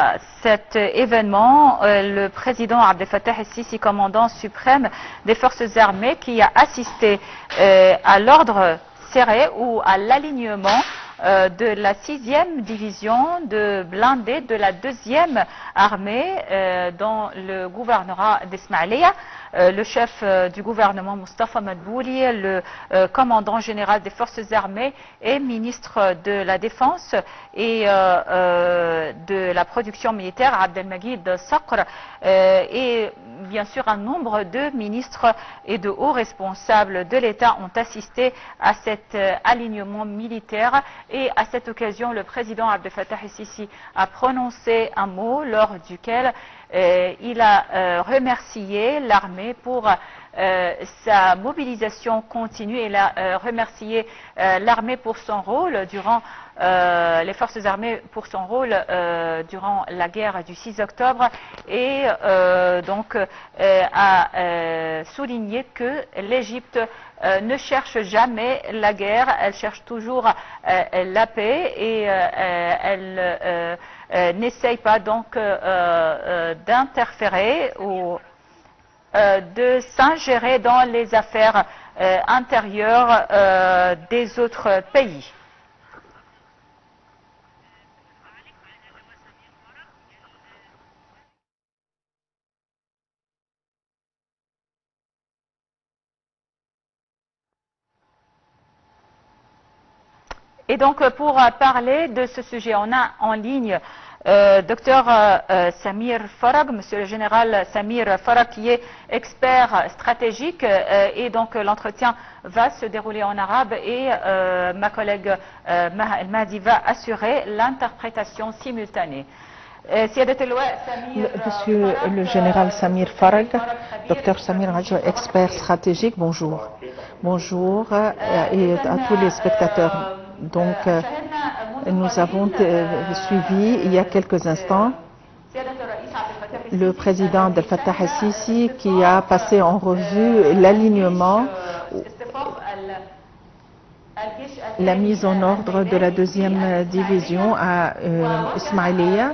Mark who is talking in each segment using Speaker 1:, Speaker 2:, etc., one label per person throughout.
Speaker 1: à cet événement le président Abdel Fattah el-Sisi, commandant suprême des forces armées, qui a assisté à l'ordre serré ou à l'alignement de la 6e division de blindés de la 2e armée dans le gouvernorat d'Ismaïlia. Le chef du gouvernement Mustafa Madbouli, le commandant général des forces armées et ministre de la Défense et de la production militaire Abdelmajid Sakr, et bien sûr un nombre de ministres et de hauts responsables de l'État ont assisté à cet alignement militaire. Et à cette occasion, le président Abdel Fattah el-Sisi a prononcé un mot lors duquel il a remercié l'armée pour sa mobilisation continue. Il a remercié l'armée pour son rôle durant les forces armées pour son rôle durant la guerre du 6 octobre et donc a souligné que l'Égypte ne cherche jamais la guerre, elle cherche toujours la paix et elle n'essaye pas donc d'interférer ou de s'ingérer dans les affaires intérieures des autres pays. Et donc, pour parler de ce sujet, on a en ligne Dr Samir Farag, Monsieur le Général Samir Farag, qui est expert stratégique, et donc l'entretien va se dérouler en arabe et ma collègue Maha El Mahdi va assurer l'interprétation simultanée.
Speaker 2: Monsieur le général Samir Farag, Dr Samir Farag, expert stratégique, bonjour. Bonjour et à tous les spectateurs. Donc, nous avons suivi il y a quelques instants le président Abdel Fattah el-Sisi qui a passé en revue l'alignement, la mise en ordre de la 2e division à Ismaïlia,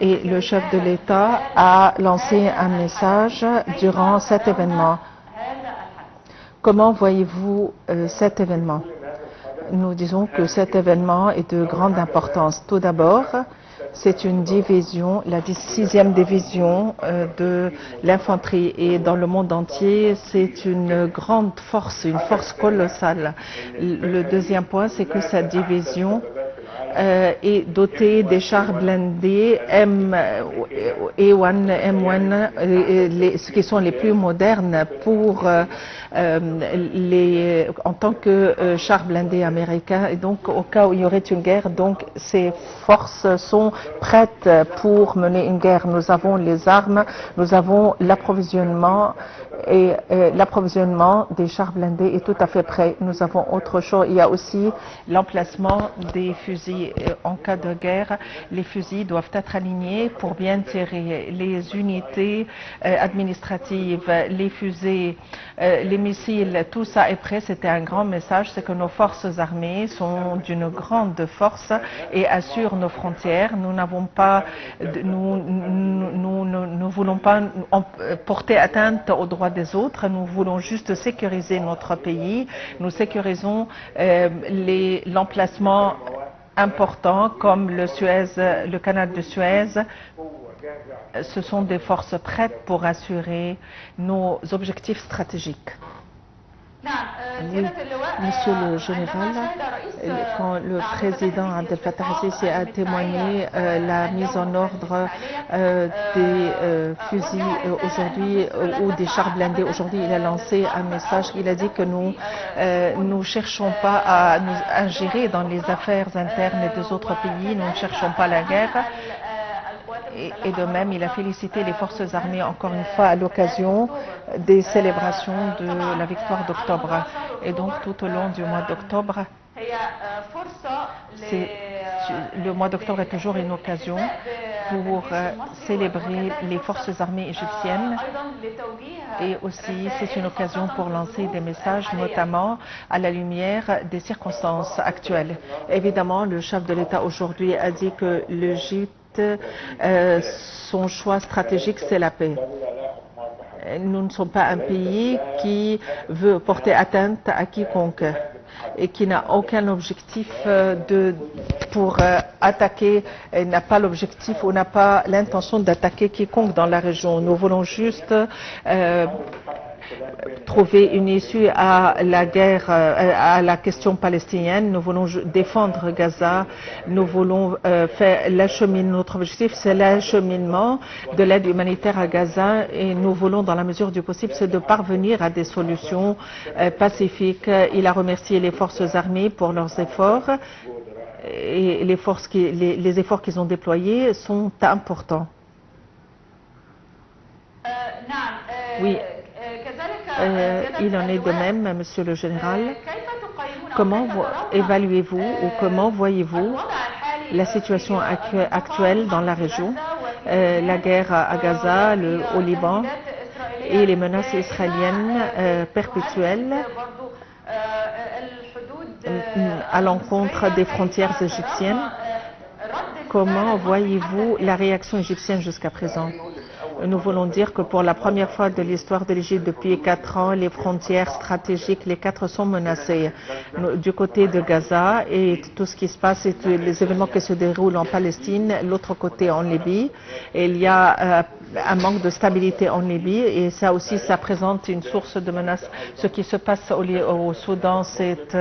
Speaker 2: et le chef de l'État a lancé un message durant cet événement. Comment voyez-vous cet événement? Nous disons que cet événement est de grande importance. Tout d'abord, c'est une division, la 6e division de l'infanterie, et dans le monde entier, c'est une grande force, une force colossale. Le deuxième point, c'est que cette division est dotée des chars blindés E1, M1, ce qui sont les plus modernes pour en tant que chars blindés américains. Et donc, au cas où il y aurait une guerre, donc ces forces sont prêtes pour mener une guerre. Nous avons les armes, nous avons l'approvisionnement, et l'approvisionnement des chars blindés est tout à fait prêt. Nous avons autre chose. Il y a aussi l'emplacement des fusils. En cas de guerre, les fusils doivent être alignés pour bien tirer. Les unités administratives, les fusées, les missiles, tout ça est prêt. C'était un grand message, c'est que nos forces armées sont d'une grande force et assurent nos frontières. Nous n'avons pas, nous ne voulons pas porter atteinte aux droits des autres. Nous voulons juste sécuriser notre pays. Nous sécurisons l'emplacement important comme le canal de Suez. Ce sont des forces prêtes pour assurer nos objectifs stratégiques. Oui, Monsieur le Général, quand le président Abdel Fattah el-Sisi a témoigné la mise en ordre des fusils aujourd'hui ou des chars blindés aujourd'hui, il a lancé un message. Il a dit que nous ne cherchons pas à nous ingérer dans les affaires internes des autres pays, nous ne cherchons pas la guerre. Et de même, il a félicité les forces armées encore une fois à l'occasion des célébrations de la victoire d'octobre. Et donc tout au long du mois d'octobre, le mois d'octobre est toujours une occasion pour célébrer les forces armées égyptiennes, et aussi c'est une occasion pour lancer des messages, notamment à la lumière des circonstances actuelles. Évidemment, le chef de l'État aujourd'hui a dit que l'Égypte son choix stratégique, c'est la paix. Nous ne sommes pas un pays qui veut porter atteinte à quiconque et qui n'a aucun objectif pour attaquer, n'a pas l'objectif ou n'a pas l'intention d'attaquer quiconque dans la région. Nous voulons juste trouver une issue à la guerre, à la question palestinienne. Nous voulons défendre Gaza. Nous voulons faire l'acheminement. Notre objectif, c'est l'acheminement de l'aide humanitaire à Gaza et nous voulons, dans la mesure du possible, c'est de parvenir à des solutions pacifiques. Il a remercié les forces armées pour leurs efforts et les efforts qu'ils ont déployés sont importants. Oui. Il en est de même, Monsieur le Général. Comment évaluez-vous ou comment voyez-vous la situation actuelle dans la région, la guerre à Gaza, au Liban et les menaces israéliennes perpétuelles à l'encontre des frontières égyptiennes? Comment voyez-vous la réaction égyptienne jusqu'à présent? Nous voulons dire que pour la première fois de l'histoire de l'Égypte depuis 4 ans, les frontières stratégiques, les 4 sont menacées. Du côté de Gaza et tout ce qui se passe, et les événements qui se déroulent en Palestine, l'autre côté en Libye. Et il y a un manque de stabilité en Libye et ça aussi, ça présente une source de menace. Ce qui se passe au Soudan, c'est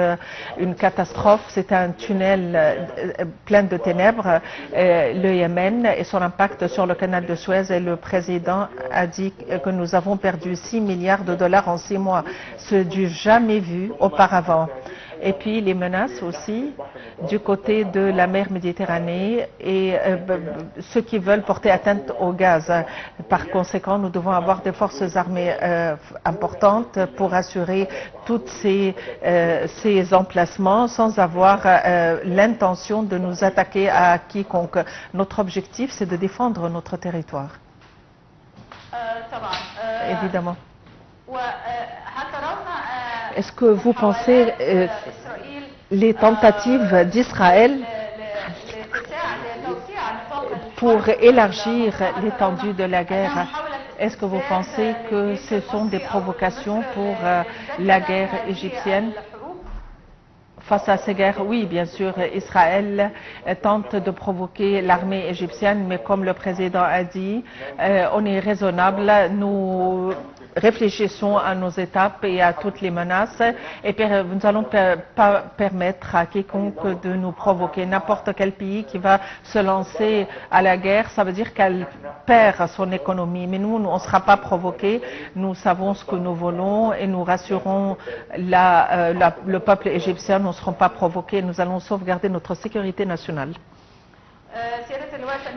Speaker 2: une catastrophe, c'est un tunnel plein de ténèbres. Le Yémen et son impact sur le canal de Suez et le président a dit que nous avons perdu 6 milliards de dollars en 6 mois, ce du jamais vu auparavant. Et puis les menaces aussi du côté de la mer Méditerranée et ceux qui veulent porter atteinte au gaz. Par conséquent, nous devons avoir des forces armées importantes pour assurer tous ces emplacements sans avoir l'intention de nous attaquer à quiconque. Notre objectif, c'est de défendre notre territoire. Évidemment. Est-ce que vous pensez les tentatives d'Israël pour élargir l'étendue de la guerre, est-ce que vous pensez que ce sont des provocations pour la guerre égyptienne? Face à ces guerres, oui, bien sûr, Israël tente de provoquer l'armée égyptienne, mais comme le président a dit, on est raisonnable, nous réfléchissons à nos étapes et à toutes les menaces et nous n'allons pas permettre à quiconque de nous provoquer. N'importe quel pays qui va se lancer à la guerre, ça veut dire qu'elle perd son économie. Mais nous, on ne sera pas provoqués. Nous savons ce que nous voulons et nous rassurons le peuple égyptien. Nous ne serons pas provoqués. Nous allons sauvegarder notre sécurité nationale.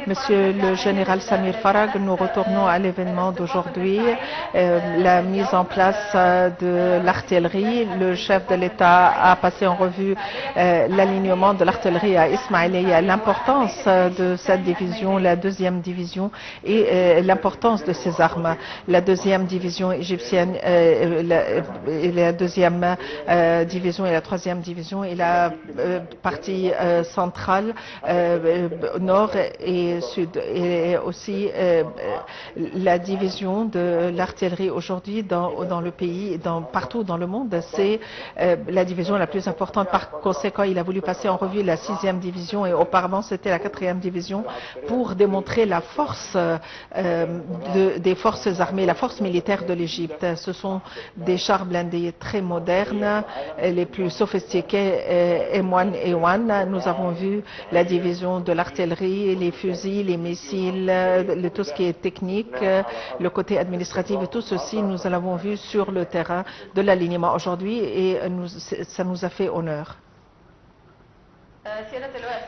Speaker 2: Monsieur le général Samir Farag, nous retournons à l'événement d'aujourd'hui, la mise en place de l'artillerie. Le chef de l'État a passé en revue l'alignement de l'artillerie à Ismaïlia, l'importance de cette division, la deuxième division et l'importance de ces armes. La deuxième division égyptienne, la deuxième division et la troisième division et la partie centrale nord et sud et aussi la division de l'artillerie aujourd'hui dans le pays, partout dans le monde, c'est la division la plus importante. Par conséquent, il a voulu passer en revue la 6e division et auparavant c'était la 4e division pour démontrer la force des forces armées, la force militaire de l'Égypte. Ce sont des chars blindés très modernes, les plus sophistiqués M1A1. Nous avons vu la division de l'artillerie, les fusils, les missiles, tout ce qui est technique, le côté administratif et tout ceci, nous l'avons vu sur le terrain de l'alignement aujourd'hui et ça nous a fait honneur.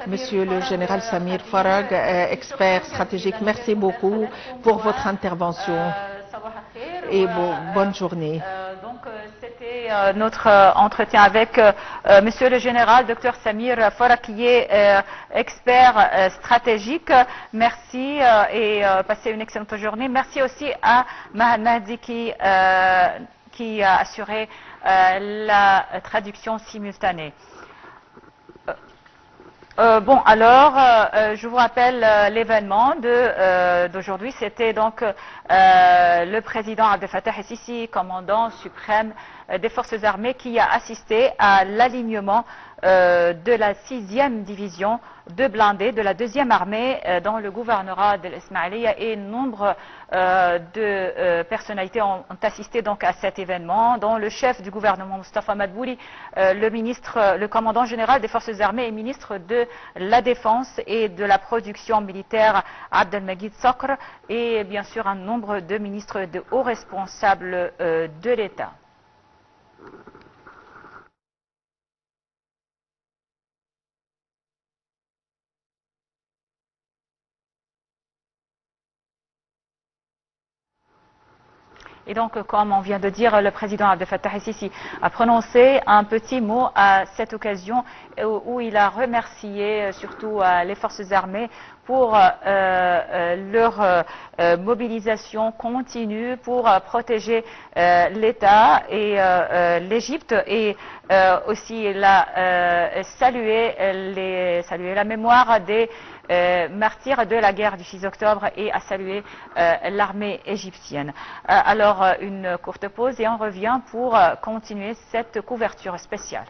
Speaker 2: Monsieur le général Samir Farag, expert stratégique, merci beaucoup pour votre intervention et bonne journée.
Speaker 1: C'était notre entretien avec Monsieur le général Dr Samir Farag, qui est expert stratégique. Merci et passez une excellente journée. Merci aussi à Mahad Mahdi qui a assuré la traduction simultanée. Bon, alors, je vous rappelle l'événement d'aujourd'hui. C'était donc le président Abdel Fattah el-Sisi, commandant suprême des forces armées, qui a assisté à l'alignement de la 6e division de blindés de la 2e armée dans le gouvernorat de l'Ismaïlia, et nombre de personnalités ont assisté donc à cet événement, dont le chef du gouvernement Mustafa Madbouli, le commandant général des forces armées et ministre de la Défense et de la production militaire Abdelmajid Sokr, et bien sûr un nombre de ministres et de hauts responsables de l'État. Et donc, comme on vient de dire, le président Abdel Fattah el-Sisi a prononcé un petit mot à cette occasion où il a remercié surtout les forces armées pour leur mobilisation continue pour protéger l'État et l'Égypte, et aussi saluer la mémoire des martyrs de la guerre du 6 octobre et à saluer l'armée égyptienne. Alors, une courte pause et on revient pour continuer cette couverture spéciale.